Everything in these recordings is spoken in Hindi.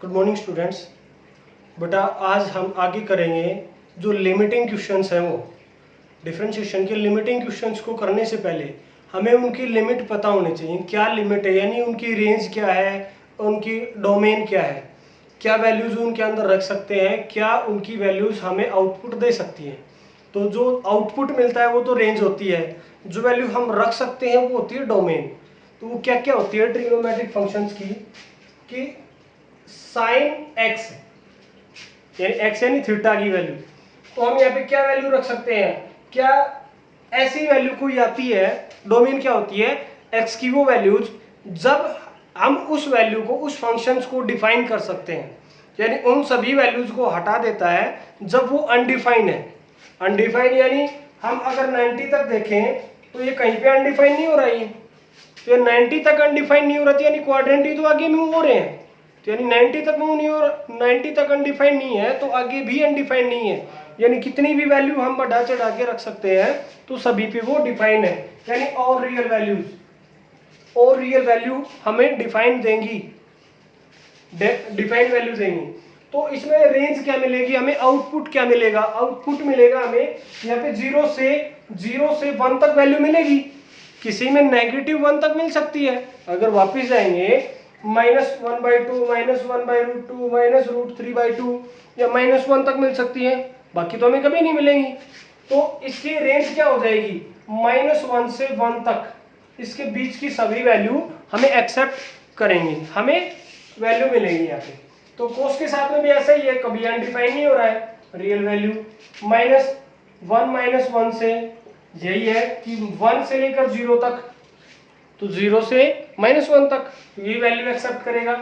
Good morning students. बेटा आज हम आगे करेंगे जो लिमिटिंग क्वेश्चंस हैं वो डिफरेंशिएशन के लिमिटिंग क्वेश्चंस को करने से पहले हमें उनकी लिमिट पता होनी चाहिए। क्या लिमिट है यानी उनकी रेंज क्या है, उनकी डोमेन क्या है, क्या वैल्यूज उनके अंदर रख सकते हैं, क्या उनकी वैल्यूज हमें आउटपुट दे सकती हैं। तो जो आउटपुट मिलता है वो तो रेंज होती है, जो वैल्यू हम रख सकते हैं वो होती है डोमेन। तो वो क्या क्या होती है ट्रिग्नोमेट्रिक फंक्शंस की कि साइन एक्स यानी एक्स यानी थीटा की वैल्यू, तो हम यहाँ पे क्या वैल्यू रख सकते हैं, क्या ऐसी वैल्यू कोई आती है, डोमेन क्या होती है एक्स की वो वैल्यूज जब हम उस वैल्यू को उस फंक्शंस को डिफाइन कर सकते हैं, यानी उन सभी वैल्यूज को हटा देता है जब वो अनडिफाइन है। अनडिफाइन यानी हम अगर 90 तक देखें तो ये कहीं पे अनडिफाइन नहीं हो रही है, तो ये 90 तक अनडिफाइन नहीं हो रहा, यानी क्वाड्रेंट ही तो आगे मूव हो रहे हैं, तो यानी 90 तक मूव नहीं हो रहा, 90 तक अनडिफाइन नहीं है तो आगे भी अनडिफाइन नहीं है, यानी कितनी भी वैल्यू हम बढ़ा चढ़ा के रख सकते हैं तो सभी पे वो डिफाइन है, यानी और रियल वैल्यूज और रियल वैल्यू हमें डिफाइन देंगी, डिफाइन वैल्यू देंगी। तो इसमें रेंज क्या मिलेगी हमें, आउटपुट क्या मिलेगा, आउटपुट मिलेगा हमें यहाँ पे 0 से 1 तक वैल्यू मिलेगी, किसी में -1 तक मिल सकती है। अगर वापस जाएंगे -1/2 -1/√2 -√3/2 या -1 तक मिल सकती है, बाकी तो हमें कभी नहीं मिलेंगी। तो इसकी रेंज क्या हो जाएगी -1 से 1 तक, इसके बीच की सभी वैल्यू हमें एक्सेप्ट करेंगे, हमें वैल्यू मिलेगी यहाँ पे। तो कोस के साथ में भी ऐसा ही है, कभी अनडिफाइन नहीं हो रहा है रियल वैल्यू। -1 से यही है कि 1 से लेकर 0 तक, तो 0 से -1 तक ये वैल्यू एक्सेप्ट करेगा।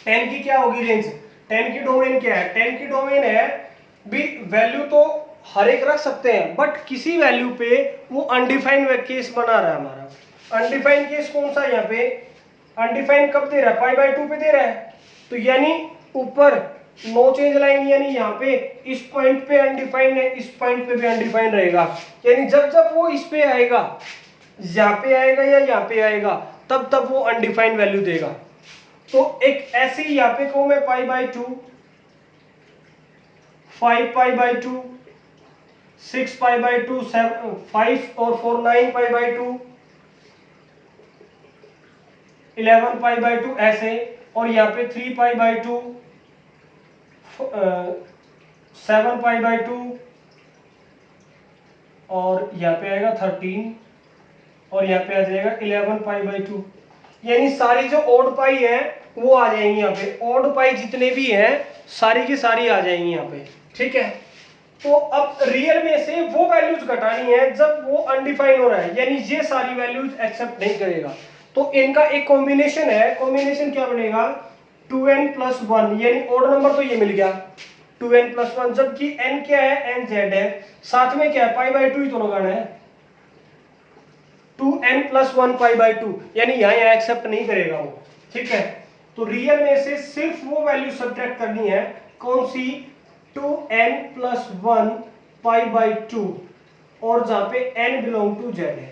10 की क्या होगी रेंज, 10 की डोमेन क्या है, 10 की डोमेन है भी वैल्यू तो हर एक रख सकते हैं बट किसी वैल्यू पे वो अनडिफाइंड केस बना रहा है हमारा। अनडिफाइंड केस कौन सा है यहाँ पे, अनडिफाइंड कब दे रहा है, π/2 पे दे रहा है, तो यानी ऊपर नो चेंज लाइन, यानी यहाँ पे इस पॉइंट पे अनडिफाइंड है, इस पॉइंट पे भी अनडिफाइंड रहेगा, यानी जब जब वो इस पे आएगा, यहाँ पे आएगा या यहाँ पे आएगा, तब तब वो अनडिफाइंड वैल्यू देगा। तो एक ऐसे ही यहाँ पे कहूं मैं π/2, 5π/2, 6π/2, 5 और 4 9π/2, 11π/2 ऐसे, और यहाँ पे 3π/2, 7π/2 और यहाँ पे आएगा 13 और यहाँ पे आ जाएगा 11π/2, यानी सारी जो ओड पाई है वो आ जाएंगी यहाँ पे, ओड पाई जितने भी हैं सारी की सारी आ जाएंगी यहाँ पे, ठीक है। तो अब रियल में से वो वैल्यूज घटानी है जब वो अनडिफाइन हो रहा है, यानी ये सारी वैल्यूज एक्सेप्ट नहीं करेगा, तो इनका एक कॉम्बिनेशन है, कॉम्बिनेशन क्या बनेगा 2n + 1, यानी ओड नंबर तो ये मिल गया 2n + 1, जबकि n क्या है nz है, साथ में क्या है π/2 ही तो लगाना है, 2n + 1 π/2, यानी यहाँ एक्सेप्ट नहीं करेगा वो, ठीक है। तो रियल में से सिर्फ वो वैल्यू सब्ट्रैक्ट करनी है, कौन सी 2n + 1 π/2, और जहां पे n बिलोंग टू z है,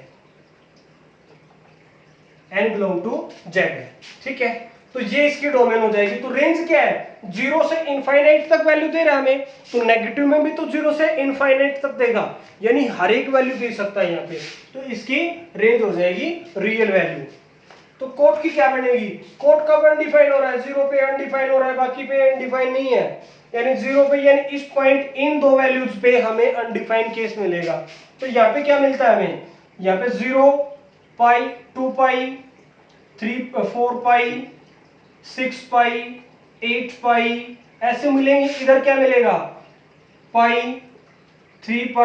n बिलोंग टू z है, ठीक है। तो ये इसकी डोमेन हो जाएगी। तो रेंज क्या है, 0 से इनफाइनाइट तक वैल्यू दे रहा है हमें, तो नेगेटिव में भी तो 0 से इनफाइनाइट तक देगा, यानी हर एक वैल्यू दे सकता है यहाँ पे, तो इसकी रेंज हो जाएगी रियल वैल्यू। तो कोड की क्या बनेगी, कोड कब अनडिफाइन हो रहा है, 0 पे अनडिफाइन हो रहा है, बाकी पे अनडिफाइन नहीं है, यानी 0 पे, यानी इस पॉइंट इन दो वैल्यूज पे हमें अनडिफाइंड केस मिलेगा। तो यहाँ पे क्या मिलता है हमें, यहाँ पे 0 π 2 π 3 4 π 6 π 8 π ऐसे मिलेंगे। इधर क्या मिलेगा π 3 π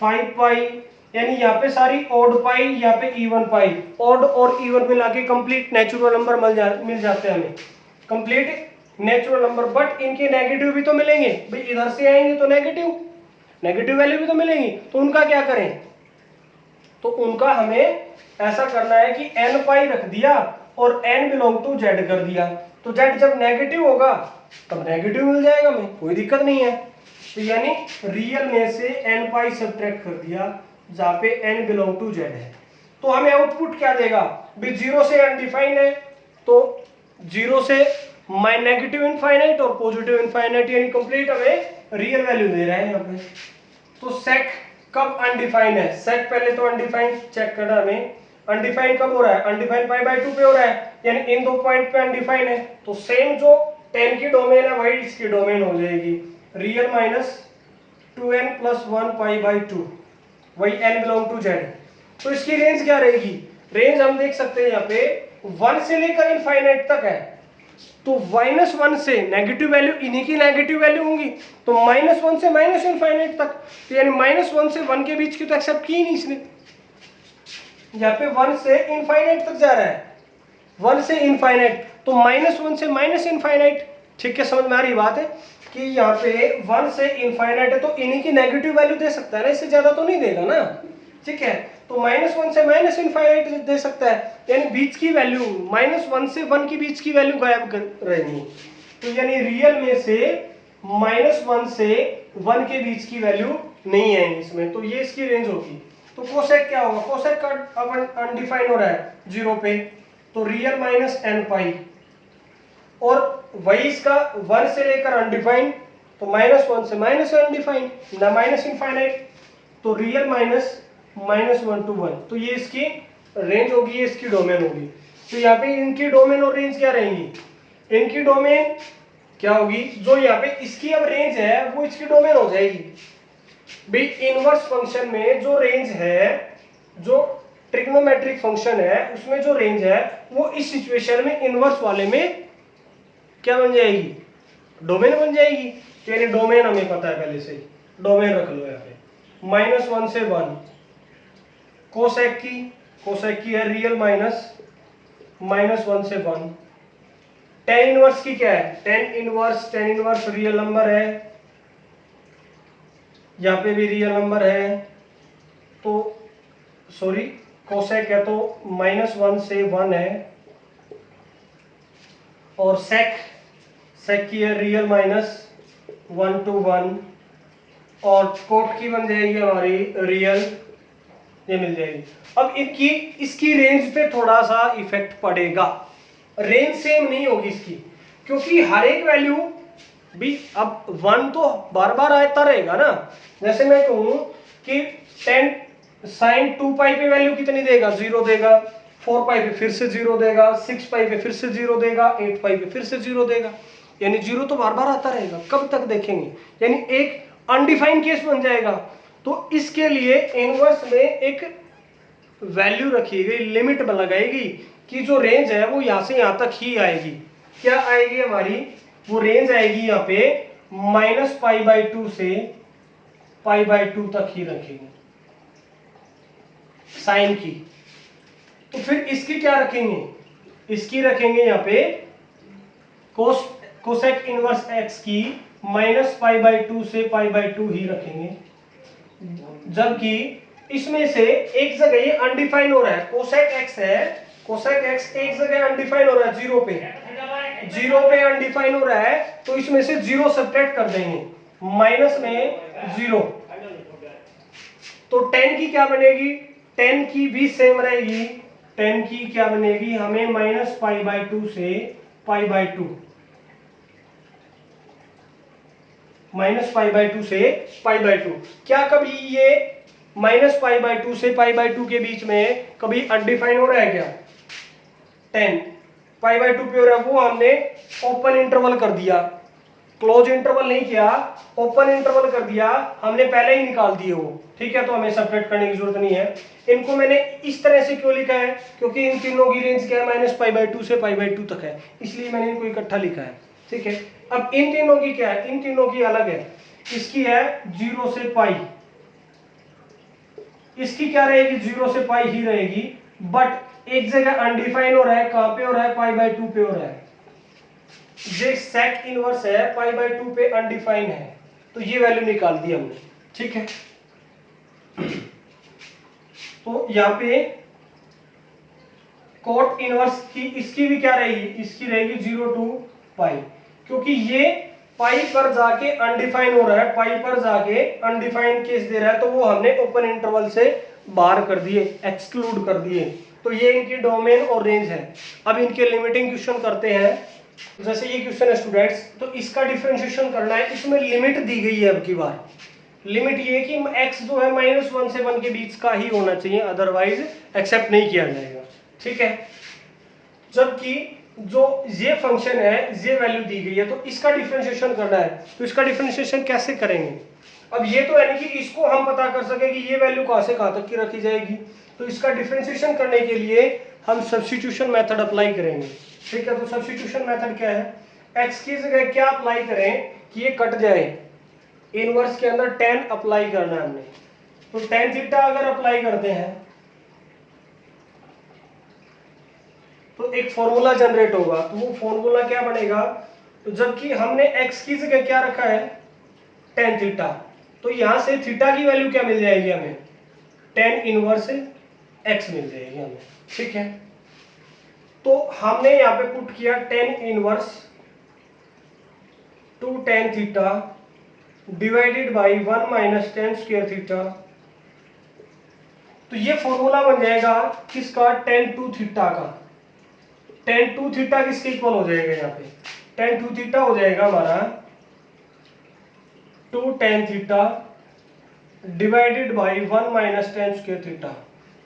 5 π, यानी यहाँ पे सारी ऑड पाई, यहाँ पे इवन पाई, ऑड और इवन मिला के कंप्लीट नेचुरल नंबर मिल जाते हैं हमें, कंप्लीट नेचुरल नंबर। बट इनके नेगेटिव भी तो मिलेंगे भाई, इधर से आएंगे तो नेगेटिव वैल्यू भी तो मिलेंगी, तो उनका क्या करें, तो उनका हमें ऐसा करना है कि n पाई रख दिया और n बिलोंग टू z कर दिया, तो z जब नेगेटिव होगा तब नेगेटिव मिल जाएगा, हमें कोई दिक्कत नहीं है। तो यानी रियल में से n पाई सब्ट्रैक्ट कर दिया जहां पे n बिलोंग टू z है, तो हमें आउटपुट क्या देगा भी, 0 से अनडिफाइंड है तो जीरो से नेगेटिव इनफाइनाइट और पॉजिटिव इनफाइनाइट, यानी कंप्लीट हमें रियल वैल्यू दे रहा है यहाँ पे। तो सेक कब अनडिफाइंड है? सेक पहले तो अनडिफाइंड चेक करना हमें, अनडिफाइंड कब हो रहा है? अनडिफाइंड पाई बाय 2 पे हो रहा है, यानी इन दो पॉइंट पे अनडिफाइंड है। तो सेम जो 10 की डोमेन है वही इसकी डोमेन हो जाएगी, real minus 2n plus 1 pi by 2, वही n बिलोंग टू z। तो इसकी रेंज क्या रहेगी? रेंज हम देख सकते हैं यहाँ पे 1 से लेकर इनफाइनाइट तक है। तो -1 से नेगेटिव वैल्यू, इन्हीं की नेगेटिव वैल्यू होंगी, तो -1 से माइनस इनफाइनाइट तक, तो यानी -1 से 1 के बीच की तो एक्सेप्ट की नहीं इसने। यहाँ पे 1 से इनफाइनाइट तक जा रहा है, 1 से इनफाइनाइट, तो -1 से माइनस इनफाइनाइट। ठीक है, समझ में आ रही बात है कि यहाँ पे 1 से इनफाइनाइट है तो इन्हीं की नेगेटिव वैल्यू दे सकता है ना, इससे ज्यादा तो नहीं देगा ना। ठीक है, तो -1 से माइनस इनफाइनाइट दे सकता है, यानी बीच की वैल्यू -1 से 1 की बीच की वैल्यू गायब कर रहेगी। तो यानी रियल में से -1 से 1 के बीच की वैल्यू नहीं है इसमें, तो ये इसकी रेंज होगी। तो कोसेक क्या होगा? कोसेक का अब अनडिफाइंड हो रहा है 0 पे, तो रियल माइनस n पाई, और वही इसका 1 से लेकर अनडिफाइंड, तो -1 से माइनस अनडिफाइंड ना माइनस इनफाइनाइट, तो रियल माइनस -1 to 1, तो ये इसकी रेंज होगी, ये इसकी डोमेन होगी। तो यहाँ पे इनकी डोमेन और रेंज क्या रहेंगी? इनकी डोमेन क्या होगी? जो यहाँ पे इसकी अब रेंज है वो इसकी डोमेन हो जाएगी। भाई इनवर्स फंक्शन में जो रेंज है, जो ट्रिग्नोमेट्रिक फंक्शन है उसमें जो रेंज है वो इस सिचुएशन में इनवर्स वाले में क्या बन जाएगी? डोमेन बन जाएगी। तो यानी डोमेन हमें पता है पहले से ही, डोमेन रख लो यहाँ पे -1 से 1। कोसेक की है रियल माइनस -1 से 1। टेन इनवर्स की क्या है? टेन इनवर्स रियल नंबर है, यहाँ पे भी रियल नंबर है, तो सॉरी कोसेक है तो -1 से 1 है, और सेक की है रियल -1 to 1, और कोट की बन जाएगी हमारी रियल, ये मिल जाएगी। अब इसकी रेंज पे थोड़ा सा इफेक्ट पड़ेगा, रेंज सेम नहीं होगी इसकी, क्योंकि हर एक वैल्यू भी अब 1 तो बार बार आता रहेगा ना। जैसे मैं कहूं कि 10 sin 2 पाई पे वैल्यू कितनी देगा? 0 देगा, 4 पाई पे फिर से 0 देगा, 6 पाई पे फिर से 0 देगा, 8 पाई पे फिर से 0 देगा, यानी 0 तो बार बार आता रहेगा। कब तक देखेंगे? यानी एक अनडिफाइंड केस बन जाएगा। तो इसके लिए इनवर्स में एक वैल्यू रखी गई, लिमिट लगाएगी कि जो रेंज है वो यहां से यहां तक ही आएगी। क्या आएगी हमारी? वो रेंज आएगी यहाँ पे -π/2 से π/2 तक ही रखेंगे साइन की। तो फिर इसकी क्या रखेंगे? इसकी रखेंगे यहाँ पे कोसेक इनवर्स x की -π/2 से π/2 ही रखेंगे, जबकि इसमें से एक जगह ये अनडिफाइन हो रहा है, कोसेक x है, कोसेक x एक जगह अनडिफाइन हो रहा है 0 पे अनडिफाइन हो रहा है, तो इसमें से 0 सब्ट्रैक्ट कर देंगे, माइनस में 0, तो 10 की क्या बनेगी? 10 की भी सेम रहेगी, 10 की क्या बनेगी? हमें -π/2 से π/2, -π/2 से π/2। क्या कभी ये -π/2 से π/2 के बीच में कभी अनडिफाइन हो रहा है क्या? 10 π/2 पे हो रहा है, वो हमने ओपन इंटरवल कर दिया, क्लोज इंटरवल नहीं किया, ओपन इंटरवल कर दिया, हमने पहले ही निकाल दिए वो। ठीक है, तो हमें सब्ट्रैक्ट करने की जरूरत नहीं है। इनको मैंने इस तरह से क्यों लिखा है? क्योंकि इन तीनों की रेंज क्या है? -π/2 से π/2 तक है, इसलिए मैंने इनको इकट्ठा लिखा है। ठीक है, अब इन तीनों की क्या है? इन तीनों की अलग है, इसकी है 0 से π, इसकी क्या रहेगी? 0 से π ही रहेगी, बट एक जगह अनडिफाइन हो रहा है, कहां पे हो रहा है? π/2 पे हो रहा है। जो सेक इनवर्स है π/2 पे अनडिफाइन है, तो ये वैल्यू निकाल दी हमने। ठीक है, तो यहाँ पे कोट इनवर्स की इसकी भी क्या रहेगी? इसकी रहेगी 0 to π, क्योंकि ये पाई पर जाके अनडिफाइन हो रहा है, पाई पर जाके अनडिफाइन केस दे रहा है, तो वो हमने ओपन इंटरवल से बाहर कर दिए, एक्सक्लूड कर दिए। तो तो ये इनकी डोमेन और रेंज है। अब इनके लिमिटिंग क्वेश्चन करते हैं। जैसे ये क्वेश्चन है स्टूडेंट्स, तो इसका डिफरेंशिएशन करना है। इसमें लिमिट दी गई है अब की बार। लिमिट ये कि x जो है -1 से 1 के बीच का ही होना चाहिए, अदरवाइज एक्सेप्ट नहीं किया जाएगा। ठीक है, जबकि जो ये फंक्शन है, ये वैल्यू दी गई है, तो इसका डिफरेंशिएशन करना है। तो इसका डिफरेंशिएशन कैसे करेंगे? अब ये तो यानी कि इसको हम पता कर सके कि ये वैल्यू कहां से कहां तक की रखी जाएगी। तो इसका डिफरेंशिएशन करने के लिए हम सब्स्टिट्यूशन मेथड अप्लाई करेंगे। ठीक है, तो सब्स्टिट्यूशन मेथड क्या है? x की जगह क्या अप्लाई करें कि ये कट जाए। इनवर्स के अंदर tan अप्लाई करना है हमने। तो tan थीटा अगर अप्लाई करते हैं तो एक फॉर्मूला जनरेट होगा। तो वो फॉर्मूला क्या बनेगा? तो जबकि हमने x की जगह क्या रखा है? tan थीटा, तो यहां से थीटा की वैल्यू क्या मिल जाएगी हमें? tan इनवर्स x मिल जाएगी हमें। ठीक है, तो हमने यहां पे पुट किया tan inverse 2 tan theta divided by 1 minus tan square theta. तो ये फॉर्मूला बन जाएगा किसका? tan 2 थीटा का। tan 2 थीटा किसके इक्वल हो जाएगा? यहाँ पे tan 2 थीटा हो जाएगा हमारा 2 tan theta divided by 1 minus tan square theta.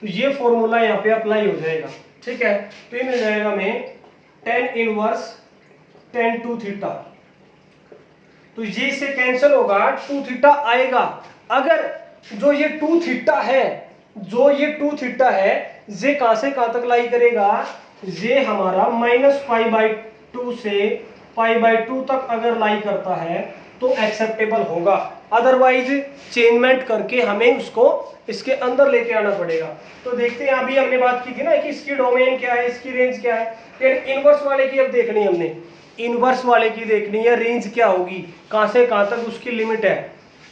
तो ये फॉर्मूला यहाँ पे अप्लाई हो जाएगा। ठीक है, तो ये मिल जाएगा हमें tan इनवर्स tan 2 थीटा। तो ये से कैंसिल होगा, 2 थीटा आएगा। अगर जो ये 2 थीटा है, ये कहां से कहां तक लाई करेगा? ये हमारा -π/2 से π/2 तक अगर लाई करता है तो एक्सेप्टेबल होगा। अदरवाइज चेंजमेंट करके हमें उसको इसके अंदर लेके आना पड़ेगा। तो देखते हैं, अभी हमने बात की थी ना कि इसकी डोमेन क्या है, इसकी रेंज क्या है। फिर इनवर्स वाले की अब देखनी है हमने, इनवर्स वाले की देखनी है रेंज क्या होगी, कहां से कहां तक उसकी लिमिट है।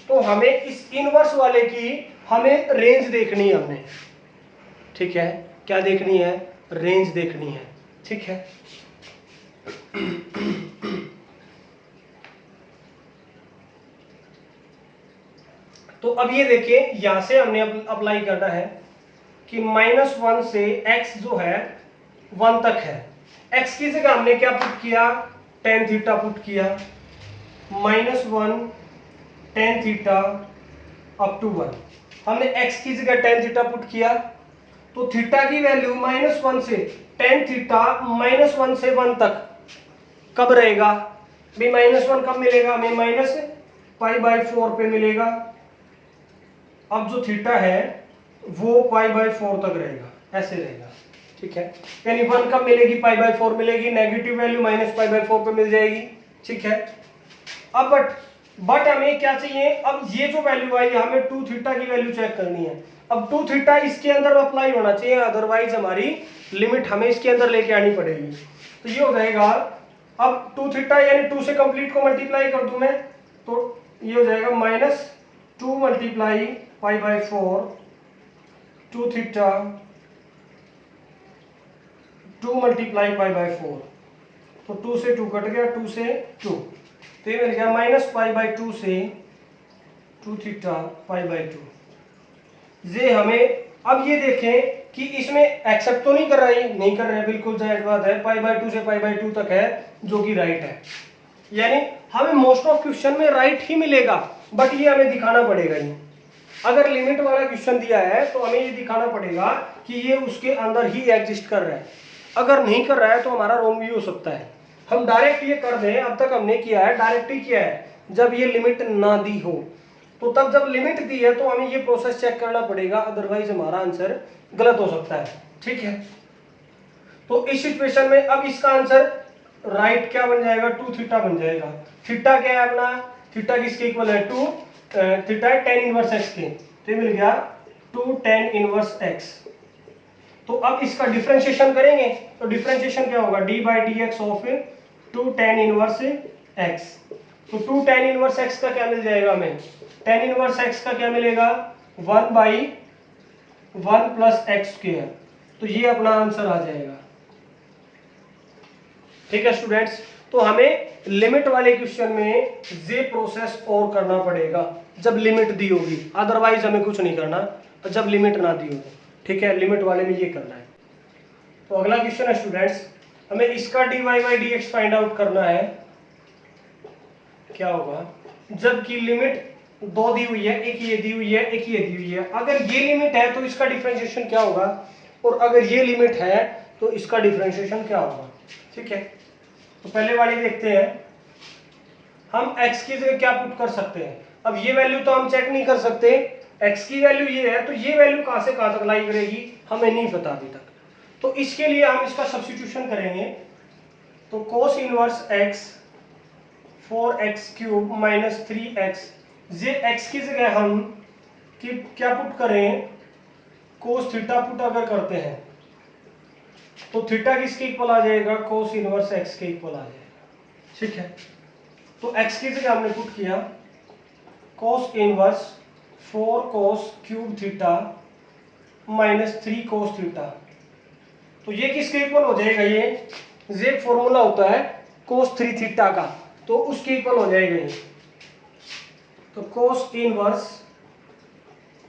तो हमें इस इनवर्स वाले की हमें रेंज देखनी है हमने। ठीक है, क्या देखनी है? रेंज देखनी है। ठीक है, तो अब ये देखिए, यहां से हमने अप्लाई करना है कि -1 से x जो है 1 तक है। x की जगह हमने क्या पुट किया? tan थीटा पुट किया। -1 tan थीटा अप टू 1। हमने x की जगह tan थीटा पुट किया, तो थीटा की वैल्यू -1 से tan थीटा -1 से 1 तक कब रहेगा? भाई -1 कब मिलेगा हमें? -π/4 पे मिलेगा। अब जो थीटा है वो π/4 तक रहेगा, ऐसे रहेगा। ठीक है, यानी 1 कब मिलेगी? π/4 मिलेगी। नेगेटिव वैल्यू -π/4 पे मिल जाएगी। ठीक है, अब बट हमें क्या चाहिए? अब ये जो वैल्यू आई, हमें 2 थीटा की वैल्यू चेक करनी है। अब 2 थीटा इसके अंदर अप्लाई होना चाहिए, अदरवाइज हमारी लिमिट हमें इसके अंदर लेके आनी पड़ेगी। तो ये हो जाएगा, अब 2 थीटा यानी 2 से कंप्लीट को मल्टीप्लाई कर दूं मैं, तो ये हो जाएगा -2 मल्टीप्लाई π/4 2 थीटा 2 मल्टीप्लाई π/4। तो 2 से 2 कट गया, 2 से 2, तो ये मिल गया -π/2 से 2 थीटा π/2। ये हमें, अब ये देखें कि इसमें एक्सेप्ट तो नहीं कर रहा है, नहीं कर रहा है, बिल्कुल जायज बात है। π/2 से π/2 तक है, जो कि राइट है। यानी हमें मोस्ट ऑफ क्वेश्चन में राइट ही मिलेगा, बट ये हमें दिखाना पड़ेगा ही। अगर लिमिट वाला क्वेश्चन दिया है तो हमें ये दिखाना पड़ेगा कि ये उसके अंदर ही एग्जिस्ट कर रहा है। अगर नहीं कर रहा है तो हमारा रॉन्ग भी हो सकता है। हम डायरेक्ट ये कर दें, अब तक हमने किया है डायरेक्ट ही किया है, जब ये लिमिट ना दी हो। तो तब जब लिमिट दी है तो हमें ये प्रोसेस चेक करना पड़ेगा, अदरवाइज हमारा आंसर गलत हो सकता है। ठीक है, तो इस सिचुएशन में अब इसका आंसर राइट क्या बन जाएगा? 2 थीटा बन जाएगा। थीटा क्या है अपना? थीटा किसके इक्वल है? 2 थीटा है tan इनवर्स x के, तो मिल गया 2 tan इनवर्स x। तो अब इसका डिफरेंशिएशन करेंगे, तो डिफरेंशिएशन क्या होगा? d/dx of 2 tan inverse x। तो 2 tan इनवर्स x का क्या मिल जाएगा हमें? tan इनवर्स x का क्या मिलेगा? 1/1 प्लस एक्स स्क्वायर। तो ये अपना आंसर आ जाएगा। ठीक है स्टूडेंट्स, तो हमें लिमिट वाले क्वेश्चन में ये प्रोसेस और करना पड़ेगा जब लिमिट दी होगी, अदरवाइज हमें कुछ नहीं करना जब लिमिट ना दी होगी। ठीक है, लिमिट वाले में ये करना है। तो अगला क्वेश्चन है स्टूडेंट्स, हमें इसका dy by d x find out करना है। क्या होगा जबकि लिमिट दो दी हुई है, एक ये दी हुई है, एक ये दी हुई है। अगर ये लिमिट है तो इसका डिफरेंशिएशन क्या होगा, और अगर ये लिमिट है तो इसका डिफरेंशिएशन क्या होगा। ठीक है, तो पहले वाली देखते हैं। हम x की जगह क्या पुट कर सकते हैं। अब ये वैल्यू तो हम चेक नहीं कर सकते, x की वैल्यू ये है, तो ये वैल्यू कहां से कहां तक लाई करेगी हमें नहीं पता अभी तक। तो इसके लिए हम इसका सब्स्टिट्यूशन करेंगे। तो cos inverse x 4x cube minus 3x, ये x की जगह हम क्या पुट करें, cos थीटा पुट अगर करते हैं तो थीटा किसके इक्वल आ जाएगा, cos इनवर्स x के इक्वल आ जाएगा। ठीक है, तो x की जगह हमने पुट किया cos inverse 4 cos cube theta minus 3 cos theta. तो ये किसके इक्वल हो जाएगा, ये एक फॉर्मूला होता है cos 3 थीटा का, तो उसके इक्वल हो जाएगा ये। तो cos inverse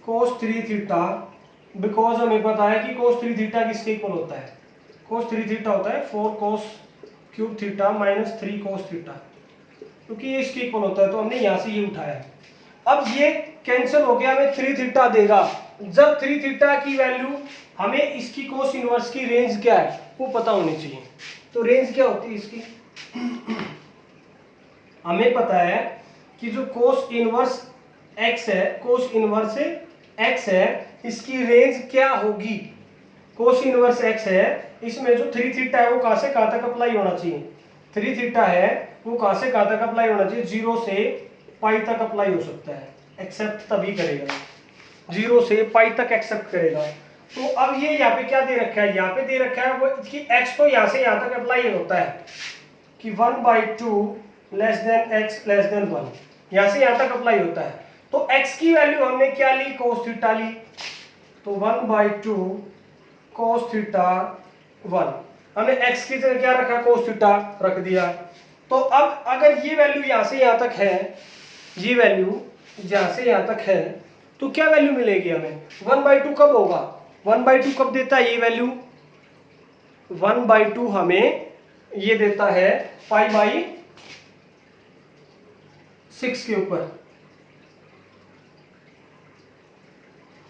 cos 3 theta, because हमें पता है कि cos 3 थीटा किसके इक्वल होता है, cos 3 थीटा होता है 4 cos cube theta minus 3 cos theta, क्योंकि ये इसके इक्वल होता है तो हमने यहाँ से ये उठाया। अब ये कैंसिल हो गया, हमें 3 थीटा देगा। जब 3 थीटा की वैल्यू, हमें इसकी cos इनवर्स की रेंज क्या है वो पता होनी चाहिए। तो रेंज क्या होती है इसकी, हमें पता है कि जो cos इनवर्स x है, cos इनवर्स x है, इसकी रेंज क्या होगी। cos इनवर्स x है, इसमें जो 3 थीटा है वो कहां से कहां तक अप्लाई होना चाहिए, 3 थीटा है वो कहां से कहां तक अप्लाई होना चाहिए, 0 से पाई तक अप्लाई हो सकता है, एक्सेप्ट तभी करेगा, 0 से पाई तक एक्सेप्ट करेगा। तो अब ये यहाँ पे क्या दे रखा है, यहाँ पे दे रखा है वो कि x तो यहाँ से यहाँ तक अप्लाई होता है कि 1/2 less than x less than 1, यहाँ से यहाँ तक अप्लाई होता है। तो x की वैल्यू हमने क्या ली, cos थीटा ली, तो 1/2 cos थीटा 1, हमने x की जगह क्या रखा, cos थीटा रख दिया। तो अब अगर ये वैल्यू यहाँ से यहाँ तक है, ये वैल्यू यहाँ से यहाँ तक है, तो क्या वैल्यू मिलेगी हमें, 1/2 कब होगा, 1/2 कब देता है ये वैल्यू, 1/2 हमें ये देता है पाई/6 के ऊपर,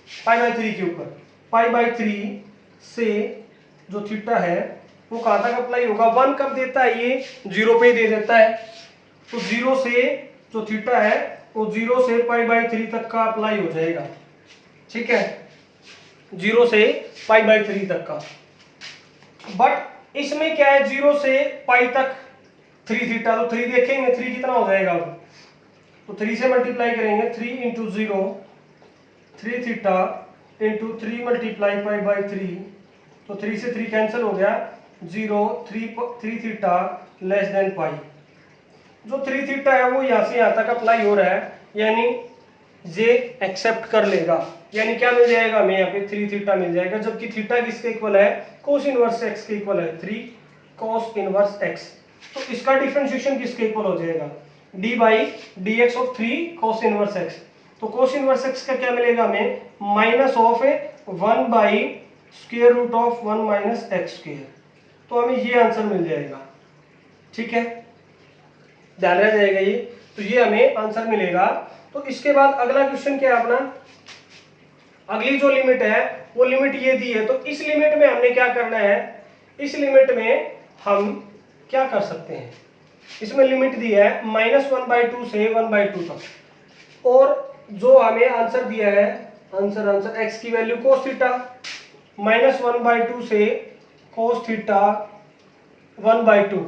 पाई/3 के ऊपर, पाई/3 से जो थीटा है वो कहां तक अप्लाई होगा, 1 कब देता है ये, 0 पे दे देता है। तो 0 से जो थीटा है वो 0 से पाई/3 तक का अप्लाई हो जाएगा। ठीक है, 0 से पाई/3 तक का। बट इसमें क्या है, 0 से पाई तक 3 थीटा, तो 3 देखेंगे 3 कितना हो जाएगा, तो 3 से मल्टीप्लाई करेंगे, 3 इंटू 0 3 थीटा इंटू 3 मल्टीप्लाई पाई/3, तो 3 से 3 कैंसिल हो गया, 0 3 थीटा लेस देन पाई। जो 3 थीटा है वो यहाँ से यहाँ तक अप्लाई हो रहा है, यानी जे एक्सेप्ट कर लेगा, यानी क्या मिल जाएगा हमें यहाँ पे 3 थीटा मिल जाएगा। जबकि थीटा किसके इक्वल है, cos इनवर्स x के इक्वल है, 3 cos इनवर्स x। तो इसका डिफरेंशिएशन किसके इक्वल हो जाएगा, d by d x of 3 cos inverse x। तो cos इनवर्स x का क्या मिलेगा हमें, minus of 1 by square root of 1 minus x square. तो हमें ये आंसर मिल जाएगा। ठीक है, ध्यान रह जाएगा ये, तो ये हमें आंसर मिलेगा। तो इसके बाद अगला क्वेश्चन क्या है अपना, अगली जो लिमिट है वो लिमिट ये दी है, तो इस लिमिट में हमने क्या करना है, इस लिमिट में हम क्या कर सकते हैं, इसमें लिमिट दी है -1/2 से 1/2 तक, और जो हमें आंसर दिया है, आंसर x की वैल्यू cos थीटा, -1/2 से cos थीटा 1/2,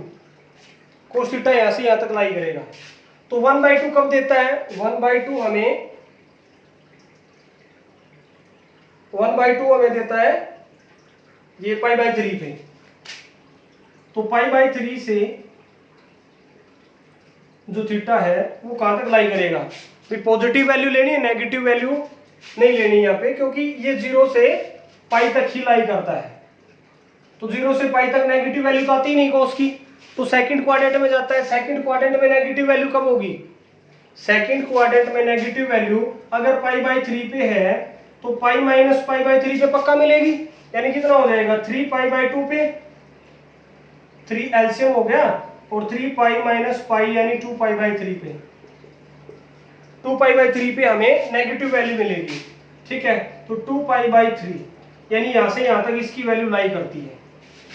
cos थीटा यहाँ से यहाँ तक लाई करेगा। तो 1/2 कब देता है, 1/2 हमें देता है ये पाई/3 पे। तो पाई/3 से जो थीटा है वो कहां तक लाई करेगा, तो पॉजिटिव वैल्यू लेनी है, नेगेटिव वैल्यू नहीं लेनी यहाँ पे, क्योंकि ये 0 से पाई तक ही लाई करता है। तो 0 से पाई तक नेगेटिव वैल्यू तो आती नहीं cos की, तो सेकंड क्वाड्रेंट में जाता है। सेकंड क्वाड्रेंट में नेगेटिव वैल्यू कब होगी, सेकंड क्वाड्रेंट में नेगेटिव वैल्यू अगर पाई/3 पे है तो पाई माइनस पाई बाई 3 पे पक्का मिलेगी, यानी कितना हो जाएगा 3 पाई बाई 2 पे, 3 एलसीएम हो गया, और 3 पाई माइनस पाई यानी 2 पाई बाई 3 पे, 2 पाई बाई 3 पे हमें नेगेटिव वैल्यू मिलेगी। ठीक है, तो 2 पाई बाई 3 यानी यहां से यहां तक इसकी वैल्यू लाई करती है।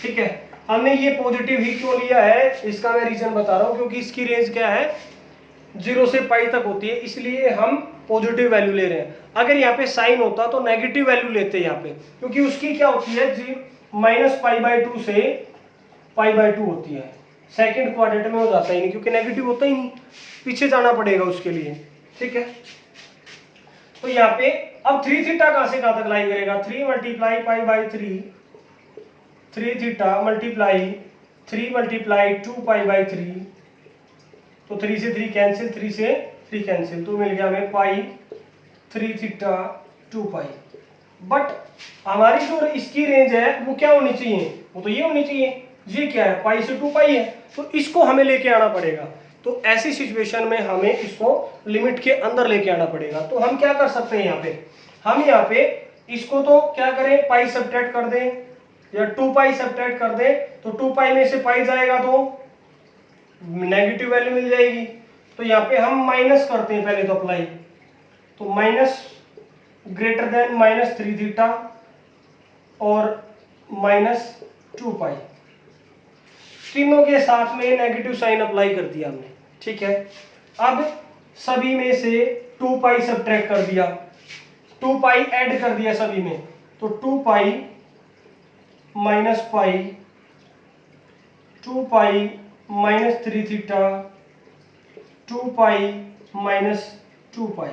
ठीक है, हमने ये पॉजिटिव ही क्यों लिया है, इसका मैं रीजन बता रहा हूं, क्योंकि इसकी रेंज क्या है 0 से पाई तक होती है, इसलिए हम पॉजिटिव वैल्यू ले रहे हैं। अगर यहाँ पे साइन होता तो नेगेटिव वैल्यू लेते हैं यहाँ पे, क्योंकि उसकी क्या होती है माइनस पाई बाई 2 से पाई बाई 2 होती है, सेकंड क्वाड्रेंट में हो जाता ही नहीं, क्योंकि नेगेटिव होता ही नहीं, पीछे जाना पड़ेगा उसके लिए। ठीक है, तो यहाँ पे अब 3 थीटा कहां से कहां तक लाई करेगा, 3 multiply pi by 3, 3 theta multiply 3 multiply 2 pi by 3, तो 3 से 3 कैंसिल, 3 से 3 कैंसिल, तो मिल गया हमें पाई 3 थीटा 2 पाई। बट हमारी जो इसकी रेंज है वो क्या होनी चाहिए, वो तो ये होनी चाहिए, ये क्या है पाई से 2 पाई है, तो इसको हमें लेके आना पड़ेगा। तो ऐसी सिचुएशन में हमें इसको लिमिट के अंदर लेके आना पड़ेगा। तो हम क्या कर सकते हैं यहाँ पे, हम यहाँ पे इसको तो क्या करें, पाई सब्ट्रैक्ट कर दें या 2 पाई सब्ट्रैक्ट कर दें, तो 2 पाई में से पाई जाएगा तो नेगेटिव वैल्यू मिल जाएगी। तो यहाँ पे हम माइनस करते हैं पहले तो अप्लाई, तो minus greater than minus 3 theta और माइनस 2 पाई, तीनों के साथ में नेगेटिव साइन अप्लाई कर दिया हमने। ठीक है, अब सभी में से 2 पाई सब्ट्रैक्ट कर दिया, 2 पाई ऐड कर दिया सभी में, तो 2 pi minus pi, 2 pi minus 3 theta, 2 pi minus 2 पाई,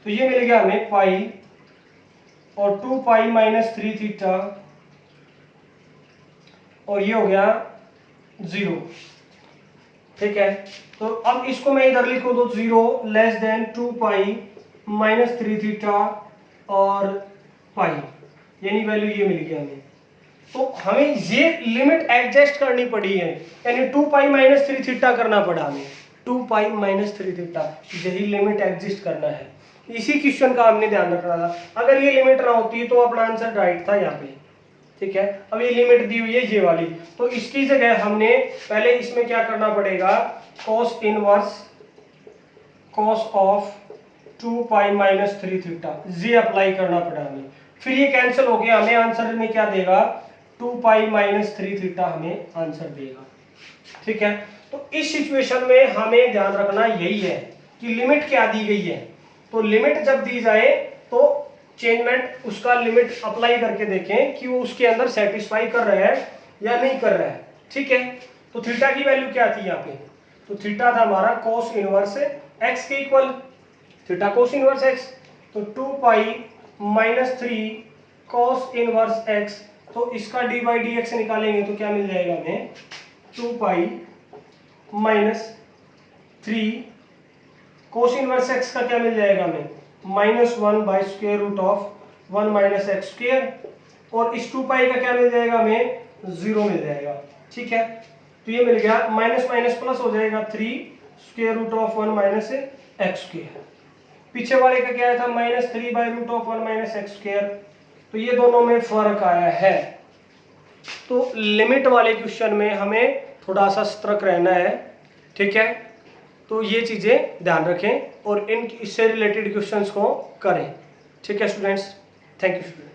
तो ये मिल गया हमें पाई और 2 पाई माइनस 3 थीटा, और ये हो गया 0। ठीक है, तो अब इसको मैं इधर लिखूं तो 0 less than 2 pi minus 3 theta और पाई, यानी वैल्यू ये मिल गया हमें। तो हमें ये लिमिट एडजस्ट करनी पड़ी है, यानी 2 पाई माइनस 3 थीटा करना पड़ा हमें, 2 पाई माइनस 3 थीटा, यही लिमिट एडजस्ट करना है। इसी क्वेश्चन का हमने ध्यान रखना था, अगर ये लिमिट ना होती तो अपना आंसर राइट था यहाँ पे। ठीक है, अब ये लिमिट दी हुई है ये वाली, तो इसकी जगह हमने पहले इसमें क्या करना पड़ेगा, cos inverse cos of 2 pi minus 3 theta ये अप्लाई करना पड़ा हमें, फिर ये कैंसिल हो गया, हमें आंसर में क्या देगा 2 पाई माइनस 3 थीटा हमें आंसर देगा। ठीक है, तो इस सिचुएशन में हमें ध्यान रखना यही है कि लिमिट क्या दी गई है, तो लिमिट जब दी जाए तो चेंजमेंट उसका लिमिट अप्लाई करके देखें कि वो उसके अंदर सेटिस्फाई कर रहा है या नहीं कर रहा है। ठीक है, तो थीटा की वैल्यू क्या थी यहाँ पे, तो थीटा था हमारा cos इनवर्स x के equal, theta cos inverse x, तो 2 pi minus 3 cos inverse x, तो इसका डी बाई डी एक्स निकालेंगे तो क्या मिल जाएगा हमें 2 pi minus 3 cos inverse x का क्या मिल जाएगा हमें -1 by square root of 1 minus x square, और इस 2 पाई का क्या मिल जाएगा हमें 0 मिल जाएगा। ठीक है, तो ये मिल गया, माइनस माइनस प्लस हो जाएगा 3 square root of 1 minus x square, पीछे वाले का क्या था -3 by root of 1 minus x square, तो ये दोनों में फर्क आया है। तो लिमिट वाले क्वेश्चन में हमें थोड़ा सा सतर्क रहना है। ठीक है, तो ये चीज़ें ध्यान रखें और इन इससे रिलेटेड क्वेश्चंस को करें। ठीक है स्टूडेंट्स, थैंक यू स्टूडेंट्स।